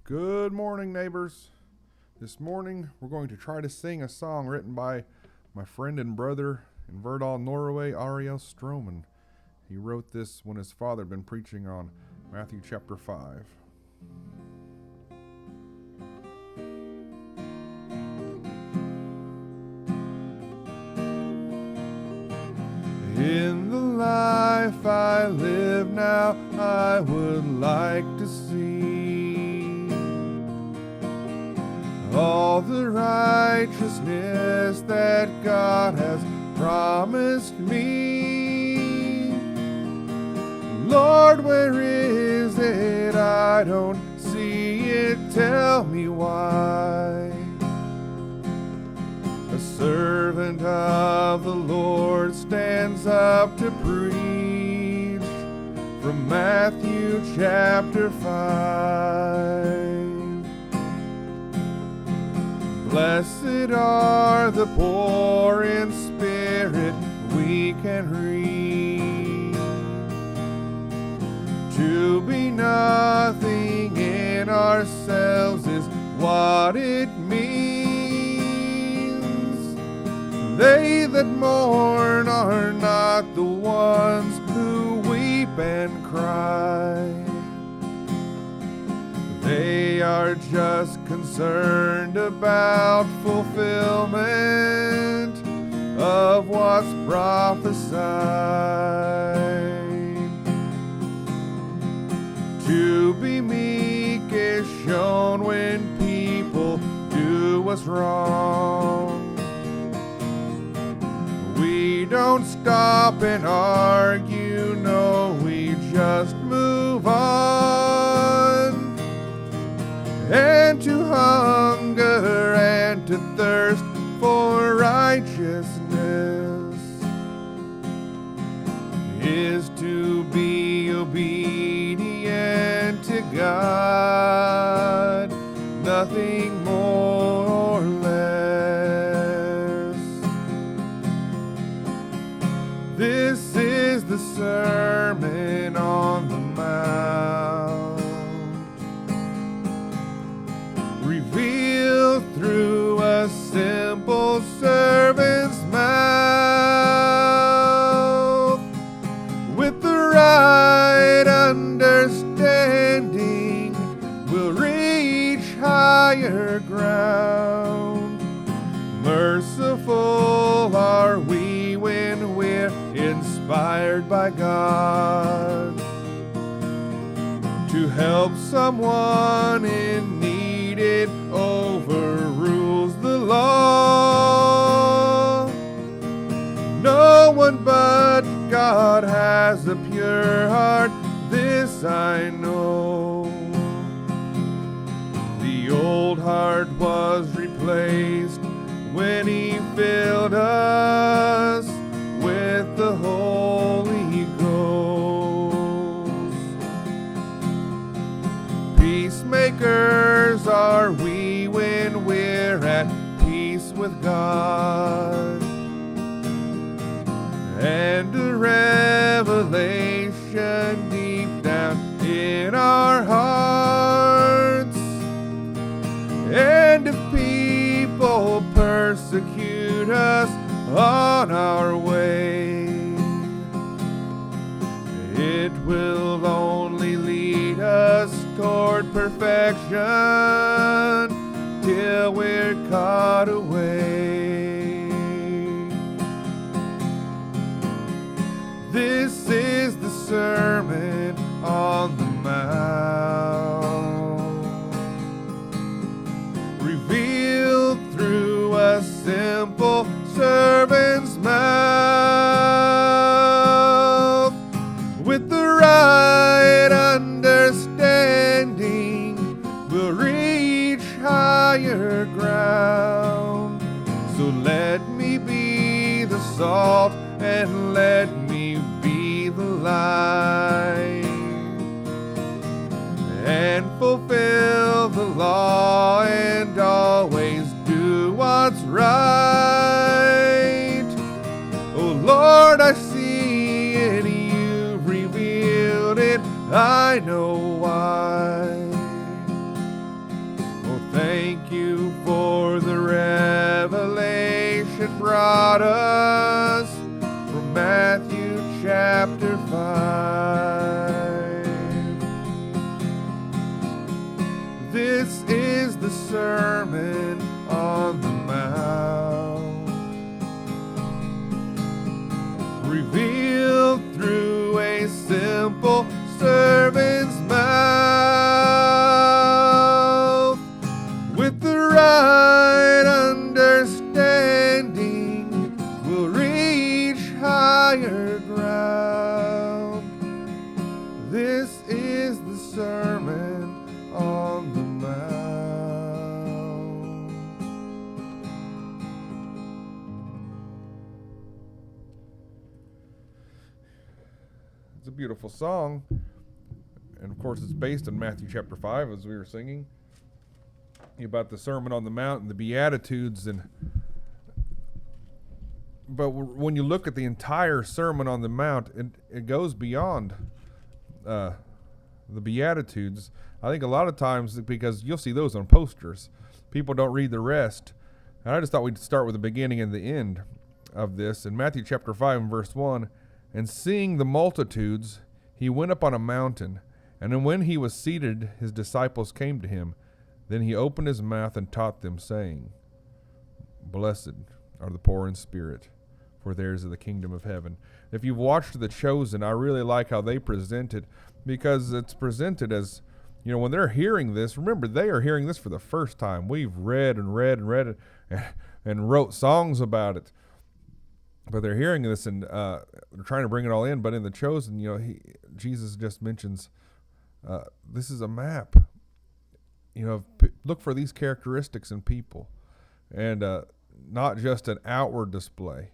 Good morning, neighbors. This morning we're going to try to sing a song written by my friend and brother in Verdal, Norway, Ariel Stroman. He wrote this when his father had been preaching on Matthew chapter 5. In the life I live now, I would like to see all the righteousness that God has promised me. Lord, where is it? I don't see it. Tell me why. A servant of the Lord stands up to preach from Matthew chapter 5. Blessed are the poor in spirit, weak and read. To be nothing in ourselves is what it means. They that mourn are not the ones who weep and cry. They are just concerned about fulfillment of what's prophesied. To be meek is shown when people do what's wrong. We don't stop and argue, no, we just move on. And to hunger and to thirst for righteousness is to be obedient to God, nothing more or less. This is the Sermon on the Mount, revealed through a simple servant's mouth. With the right understanding, we'll reach higher ground. Merciful are we when we're inspired by God to help someone in need. It overrules the law. No one but God has a pure heart, this I know. The old heart was replaced when He filled us with the Holy Ghost. Peacemakers are we when we're at peace with God, and a revelation deep down in our hearts. And if people persecute us on our way, it will only lead us toward perfection till we're caught away. This is the Sermon on the Mount, revealed through a simple servant's mouth. With the right understanding, we'll reach higher ground. So let me be the salt and let me be the light, and fulfill the law and always do what's right. Oh Lord, I see it, You've revealed it, I know why. thank you for the revelation brought us from Matthew chapter 5. This is the Sermon on the Mount, revealed through a simple servant's mouth. With the right understanding, we'll reach higher ground. This is the Sermon on the Mount. It's a beautiful song. And of course, it's based on Matthew chapter 5, as we were singing, about the Sermon on the Mount and the Beatitudes. But when you look at the entire Sermon on the Mount, it goes beyond the Beatitudes. I think a lot of times, because you'll see those on posters, people don't read the rest. And I just thought we'd start with the beginning and the end of this. In Matthew chapter 5 and verse 1, and seeing the multitudes, he went up on a mountain. And then when he was seated, his disciples came to him. Then he opened his mouth and taught them, saying, Blessed are the poor in spirit, for theirs is the kingdom of heaven. If you've watched The Chosen, I really like how they present it, because it's presented as, you know, when they're hearing this, remember, they are hearing this for the first time. We've read and read and read it and wrote songs about it. But they're hearing this and they're trying to bring it all in. But in The Chosen, you know, Jesus just mentions, this is a map. You know, look for these characteristics in people, and not just an outward display,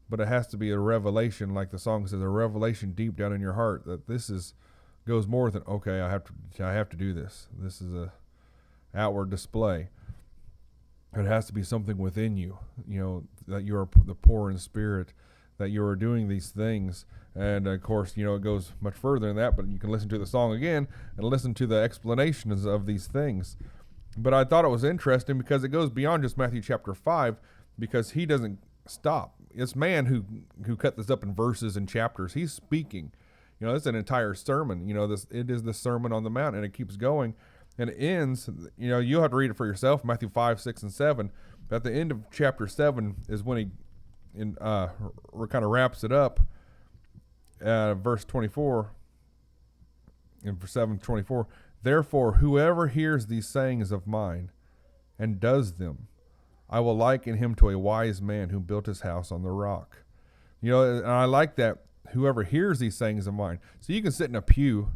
but it has to be a revelation, like the song says, a revelation deep down in your heart that this goes more than, okay, I have to do this. This is a outward display. It has to be something within you, you know, that you are the poor in spirit, that you are doing these things. And of course, you know, it goes much further than that, but you can listen to the song again and listen to the explanations of these things. But I thought it was interesting because it goes beyond just Matthew chapter 5, because he doesn't stop. It's man who cut this up in verses and chapters. He's speaking. You know, it's an entire sermon. You know, it is the Sermon on the Mount, and it keeps going. And it ends, you know, you'll have to read it for yourself, Matthew 5, 6, and 7. But at the end of chapter 7 is when he kind of wraps it up. Verse 24, in 7:24, therefore, whoever hears these sayings of mine and does them, I will liken him to a wise man who built his house on the rock. You know, and I like that, whoever hears these sayings of mine. So you can sit in a pew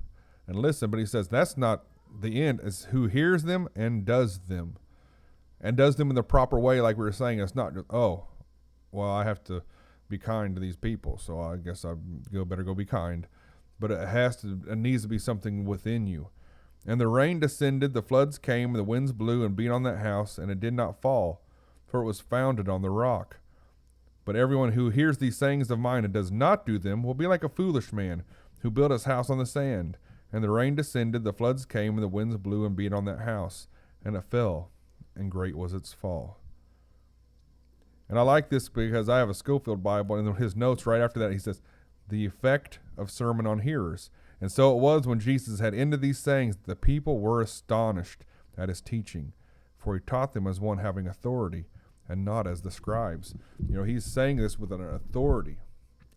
and listen, but he says that's not the end. It's who hears them and does them. And does them in the proper way, like we were saying. It's not just, oh, well, I have to be kind to these people, so I guess I better go be kind. But it needs to be something within you. And the rain descended, the floods came, and the winds blew and beat on that house, and it did not fall, for it was founded on the rock. But everyone who hears these sayings of mine and does not do them will be like a foolish man who built his house on the sand. And the rain descended, the floods came, and the winds blew and beat on that house, and it fell, and great was its fall. And I like this because I have a Schofield Bible, and in his notes right after that he says, the effect of sermon on hearers. And so it was when Jesus had ended these sayings, the people were astonished at his teaching, for he taught them as one having authority, and not as the scribes. You know, he's saying this with an authority.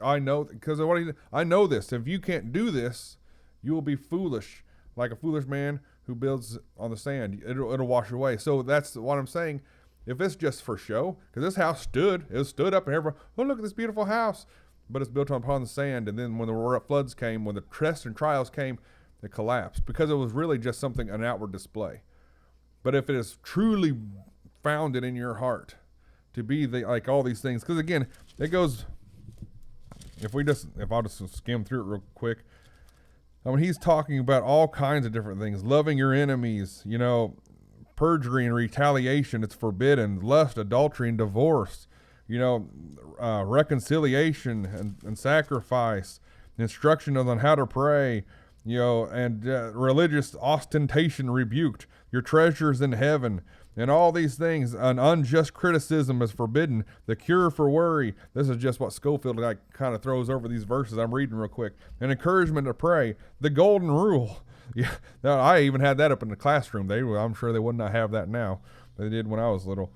I know, because of I know this. If you can't do this, you will be foolish, like a foolish man who builds on the sand. It'll wash away. So that's what I'm saying. If it's just for show, because this house stood up, and everyone, oh, look at this beautiful house. But it's built upon the sand, and then when the floods came, when the tests and trials came, it collapsed, because it was really just something, an outward display. But if it is truly founded in your heart to be like all these things, because again, it goes, if I'll just skim through it real quick. I mean, he's talking about all kinds of different things, loving your enemies, you know, perjury and retaliation, it's forbidden, lust, adultery, and divorce, you know, reconciliation and sacrifice, instruction on how to pray, you know, and religious ostentation rebuked. Your treasure is in heaven. And all these things, an unjust criticism is forbidden. The cure for worry. This is just what Schofield kind of throws over these verses I'm reading real quick. An encouragement to pray. The golden rule. Yeah, now, I even had that up in the classroom. I'm sure they would not have that now. They did when I was little.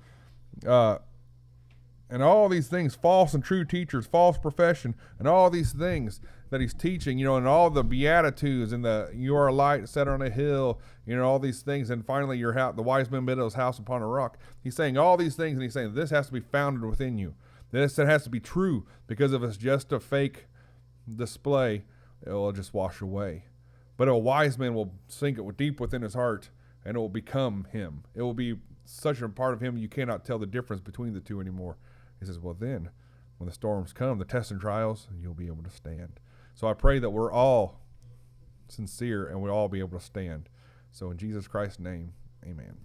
And all these things, false and true teachers, false profession, and all these things that he's teaching, and all the Beatitudes and you are a light set on a hill, all these things. And finally, the wise man built his house upon a rock. He's saying all these things, and he's saying this has to be founded within you. This has to be true, because if it's just a fake display, it will just wash away. But a wise man will sink it deep within his heart, and it will become him. It will be such a part of him you cannot tell the difference between the two anymore. He says, well then, when the storms come, the tests and trials, you'll be able to stand. So I pray that we're all sincere and we'll all be able to stand. So in Jesus Christ's name, amen.